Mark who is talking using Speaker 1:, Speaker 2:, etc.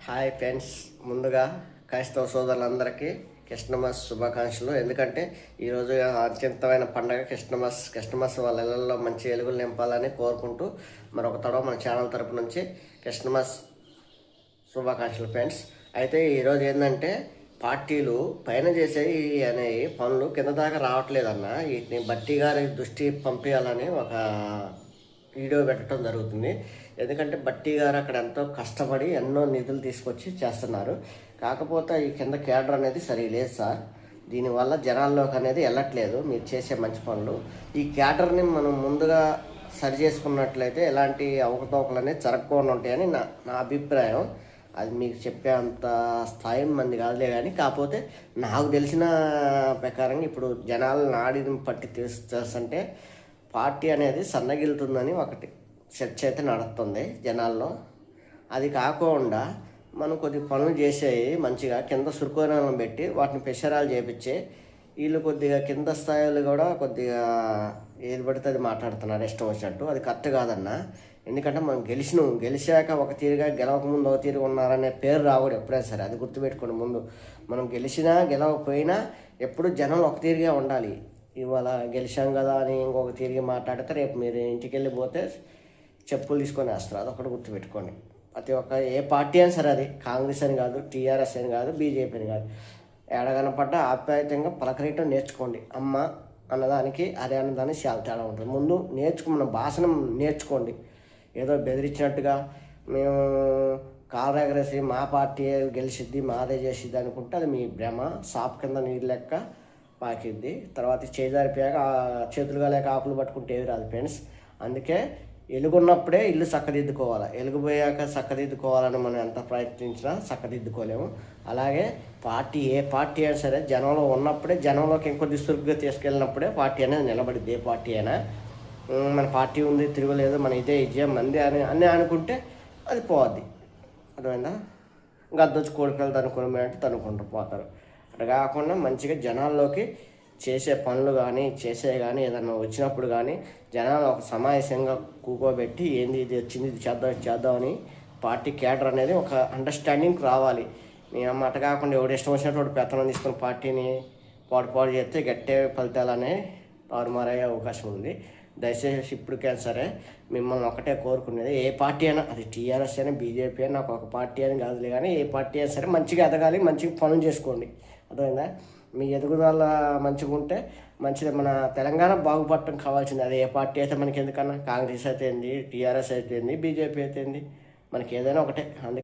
Speaker 1: Hi friends, ముందుగా క్రైస్తవ సోదరులందరికీ క్రిస్టమస్ శుభాకాంక్షలు. ఎందుకంటే ఈరోజు అత్యంతమైన పండగ క్రిస్టమస్ వాళ్ళ ఇళ్లలో మంచి వెలుగులు నింపాలని కోరుకుంటూ మరొక తడవ మన ఛానల్ తరపు నుంచి క్రిస్టమస్ శుభాకాంక్షలు ఫ్రెండ్స్. అయితే ఈరోజు ఏంటంటే పార్టీలు పైన చేసేవి అనే పనులు కింద దాకా రావట్లేదన్న వీటిని బట్టి గారి దృష్టి పంపించాలని ఒక వీడియో పెట్టడం జరుగుతుంది. ఎందుకంటే బట్టి గారు అక్కడ ఎంతో కష్టపడి ఎన్నో నిధులు తీసుకొచ్చి చేస్తున్నారు. కాకపోతే ఈ కింద కేడర్ అనేది సరి లేదు సార్. దీనివల్ల జనాల్లోకి అనేది వెళ్ళట్లేదు మీరు చేసే మంచి పనులు. ఈ కేడర్ని మనం ముందుగా సరి చేసుకున్నట్లయితే ఎలాంటి అవకతవకలు అనేది జరగకుండా ఉంటాయని నా అభిప్రాయం. అది మీకు చెప్పే అంత స్థాయి మంది కాదులే, కానీ కాకపోతే నాకు తెలిసిన ప్రకారంగా ఇప్పుడు జనాలు నాడిని పట్టి తెలుస్తుంటే పార్టీ అనేది సన్నగిలుతుందని ఒకటి చర్చ అయితే నడుస్తుంది జనాల్లో. అది కాకుండా మనం కొద్ది పనులు చేసేవి మంచిగా కింద సురుకోనాలను పెట్టి వాటిని పెషరాలు చేపించి వీళ్ళు కొద్దిగా కింద స్థాయిలు కూడా కొద్దిగా ఏది పడితే అది మాట్లాడుతున్నారు ఇష్టం వచ్చినట్టు. అది కరెక్ట్ కాదన్న. ఎందుకంటే మనం గెలిచాక ఒక తీరుగా గెలవకముందు ఒక తీరుగా ఉన్నారనే పేరు రాకూడదు ఎప్పుడైనా సరే. అది గుర్తుపెట్టుకోండి. ముందు మనం గెలిచినా గెలవకపోయినా ఎప్పుడు జనం ఒక తీరుగా ఉండాలి. ఇవాళ గెలిచాం కదా అని ఇంకొక తిరిగి మాట్లాడితే రేపు మీరు ఇంటికి వెళ్ళిపోతే చెప్పులు తీసుకొని వేస్తారు. అదొకటి గుర్తుపెట్టుకోండి. ప్రతి ఒక్క ఏ పార్టీ అయినా సరే, అది కాంగ్రెస్ అని కాదు, టీఆర్ఎస్ అని కాదు, బీజేపీ అని కాదు, ఎడగనపడ్డ ఆప్యాయతంగా పలకరీయటం నేర్చుకోండి. అమ్మ అన్నదానికి అదే అన్నదానికి చాలా తేడా ఉంటుంది. ముందు మన భాషను నేర్చుకోండి. ఏదో బెదిరించినట్టుగా మేము కాలు ఎగరేసి మా పార్టీ గెలిచిద్ది మాదే చేసిద్ది అనుకుంటే అది మీ భ్రమ. సాప్ కింద నీరు లెక్క పాకిద్ది. తర్వాత చేజారిపోయాక చేతులుగా లేక ఆకులు పట్టుకుంటే ఏది రాదు ఫ్రెండ్స్. అందుకే ఎలుగున్నప్పుడే ఇల్లు చక్కదిద్దుకోవాలి. ఎలుగుపోయాక చక్కదిద్దుకోవాలని మనం ఎంత ప్రయత్నించినా చక్కదిద్దుకోలేము. అలాగే ఏ పార్టీ అయినా సరే జనంలో ఉన్నప్పుడే, జనంలోకి ఇంకొద్ది చురుగ్గా తీసుకెళ్ళినప్పుడే పార్టీ అనేది నిలబడిద్ది. ఏ పార్టీ అయినా మన పార్టీ ఉంది, తిరగలేదు, మన ఇదే మంది అని అనుకుంటే అది పోద్ది. అర్థమైందా? గద్దొచ్చి కోడికలు తనుకుంటూ పోతారు. అట్లా కాకుండా మంచిగా జనాల్లోకి చేసే పనులు కానీ ఏదన్నా వచ్చినప్పుడు కానీ జనాలు ఒక సమావేశంగా కూకోబెట్టి ఏంది ఇది వచ్చింది ఇది చేద్దామని పార్టీ కేడర్ అనేది ఒక అండర్స్టాండింగ్ రావాలి. నేను మాట కాకుండా ఎవడు ఇష్టం వచ్చినట్టు పెత్తనం తీసుకుని పార్టీని పాడు చేస్తే గట్టే ఫలితాలనే తారుమారయ్యే అవకాశం ఉంది. దయచేసి ఇప్పటికైనా సరే మిమ్మల్ని ఒకటే కోరుకునేది, ఏ పార్టీ అయినా, అది టీఆర్ఎస్ అయినా బీజేపీ అయినా, నాకు ఒక పార్టీ అని కాదులే, కానీ ఏ పార్టీ అయినా సరే మంచిగా ఎదగాలి, మంచిగా పనులు చేసుకోండి. అర్థమైందా? మీ ఎదుగుదల మంచిగా ఉంటే మంచిది. మన తెలంగాణ బాగుపడటం కావాల్సింది. అది ఏ పార్టీ అయితే మనకి ఎందుకన్నా, కాంగ్రెస్ అయితే ఏంది, టీఆర్ఎస్ అయితే ఏంది, బీజేపీ అయితే ఏంది, మనకి ఏదైనా ఒకటే. అందుకే